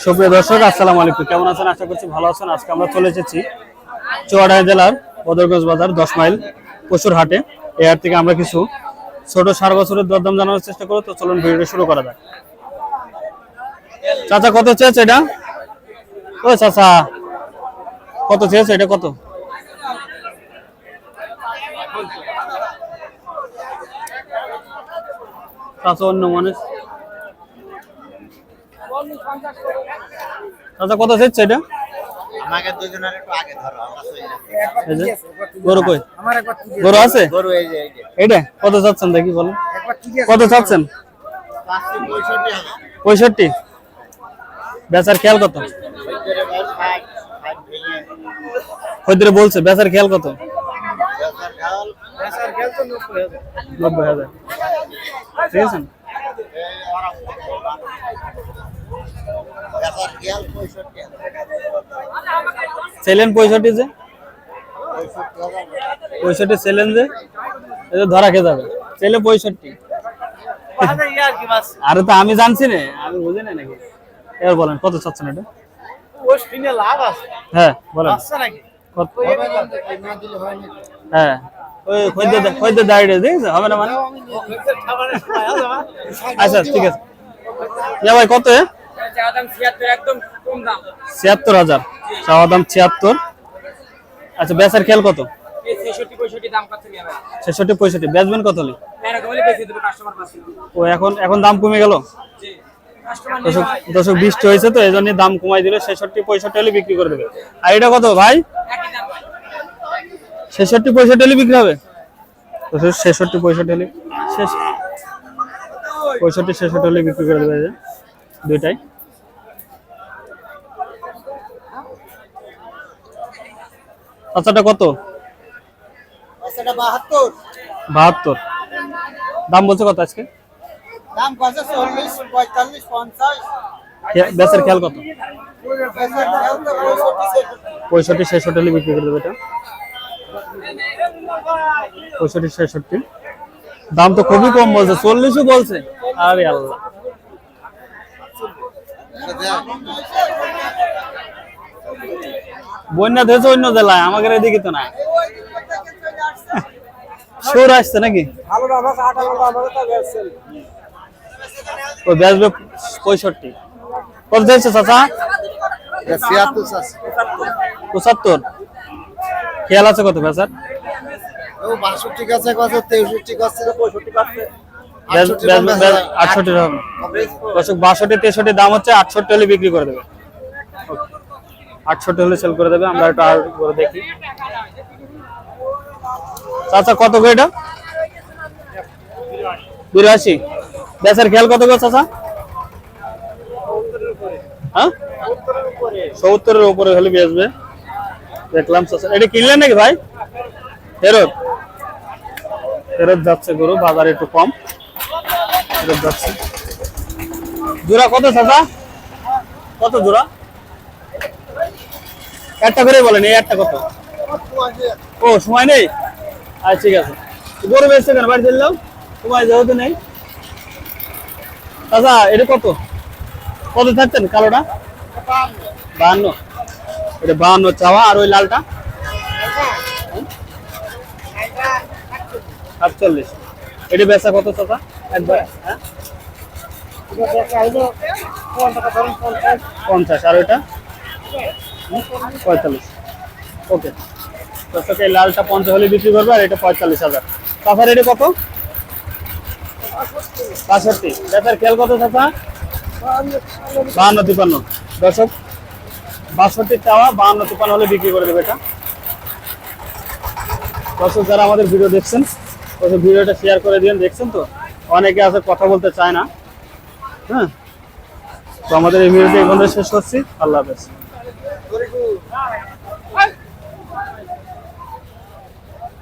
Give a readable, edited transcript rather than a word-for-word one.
সুপ্রিয় দর্শক, আসসালামু আলাইকুম। কেমন আছেন? আশা করছি ভালো আছেন। আজকে আমরা চলে এসেছি চুয়াডাঙ্গা জেলার বদরগঞ্জ বাজার 10 মাইল পশুর হাটে। এই হাট থেকে আমরা কিছু ছোট 4 বছরের দরদাম জানানোর চেষ্টা করব। তো চলুন ভিডিওটা শুরু করা যাক। চাচা কত চেয়েছে এটা? ও চাচা কত চেয়েছে এটা? কত? চাচা অন্য মানুষ। চাচা কত চেয়েছে এটা? আমাকে দুজনের একটু আগে ধরো, আমরা চলে যাচ্ছি। এই যে গরু কই? আমার একবার কি গরু আছে? গরু এই যে এইটা কত চাচ্ছেন দেখি বলেন। একবার কি কত চাচ্ছেন? 65 65। বেচার খেয়াল কত? ভিতরে বল 60 ভেঙে হইদরে বলছে বেচার খেয়াল কত? বেচার খেল তো 90,000। ঠিক আছে। এই ওরা বেচার খেল 65 সেলেন 65 যে 65 সেলেন যে এটা ধরা খেয়ে যাবে। সেলে 65। আরে यार কি বাস আরে তো আমি জানছি না, আমি বুঝি না নাকি। এবার বলেন কত চাচ্ছেন এটা? ওই স্পিনে লাভ আছে। হ্যাঁ বলেন আছে নাকি? কত? না দিলে হয় না। হ্যাঁ ওই খদ্দের দাঁড়িয়ে দেখছে হবে না মানে। ওদের খাবারের সময় আছে না? আচ্ছা ঠিক আছে। ইয়া ভাই কত? চা দাম 76 একদম কম দাম 76,000 চাওয়া দাম 76। আচ্ছা বেচার খেয়াল কত? এই 66 65 দাম কত নিয়ে ভাই 66 65 বেচবেন কত হলে? এরকম হলে বেশি দেবে কাস্টমার পাচ্ছে ও এখন দাম কমে গেল। জি কাস্টমার দশক 20 হয়েছে তো এই জন্য দাম কমাই দিলে 66 65 হলে বিক্রি করে দেবে। আর এটা কত ভাই? একই দাম ভাই 66 65 হলে বিক্রি হবে। তো 66 65 হলে শেষ 65 66 হলে বিক্রি করে দেবে। দুইটাই আচ্ছাটা কত? আচ্ছা 72 72। দাম বলছে কত আজকে? দাম কত? 40 45 50 বেচার খেয়াল কত? বেচার খেল তো 65 65 66 হলে বিক্রি করে দেবে এটা। 65 66 দাম তো খুবই কম বলছে, 40ও বলছে। আরে আল্লাহ, বন্যা ধরেছে অন্য জেলায়, আমাদের এদিকে তো না। সুর আসছে নাকি? ভালো না আমার 8 টাকা আমাদের তো বেচছেন। ও বেচবে 65। কত দিয়েছে চাচা? 76 আছে 75। খেয়াল আছে কত বেচার? ও 62 কাছে কত 63 কাছে 65 কাছে 68 হবে। দর্শক 62 63 দাম হচ্ছে, 68 হলে বিক্রি করে দেবে। 68 হলে সেল করে দেবে। আমরা একটু আর করে দেখি। চাচা কত গো এটা? 82। বেচার খেয়াল কত গো চাচা? হ্যাঁ 70-এর উপরে হলে বেচবে দেখলাম চাচা। এটা কিনলেন নাকি ভাই? ফেরত যাচ্ছে গরু, বাজারে একটু কম ফেরত যাচ্ছে। জোড়া কত চাচা? কত জোড়া? একটা করে বলেন। এই একটা কত? ও সময় নেই। আচ্ছা ঠিক আছে। গরু বেচছে কেন বাড়ি চললেও? সময় যেহেতু নেই। চাচা এটা কত কত থাকতেন? কালোটা 52। এটা 52 চাওয়া। আর ওই লালটা 48। এটা বেচা কত চাচা একবার? হ্যাঁ 50। আর ওইটা 45। ওকে দর্শক, এই লালটা 50 হলে বিক্রি করবে, আর এটা 45,000। চাচার এটা কত? 65। বেচার খেয়াল কত চাচা? 52 53। দর্শক 62 চাওয়া, 52 53 হলে বিক্রি করে দেবে এটা। দর্শক যারা আমাদের ভিডিও দেখছেন, ভিডিওটা শেয়ার করে দিন। দেখছেন তো অনেকে আছে কথা বলতে চায় না। হ্যাঁ তো আমাদের এই ভিডিওটি এখানে শেষ করছি। আল্লাহ হাফেজ।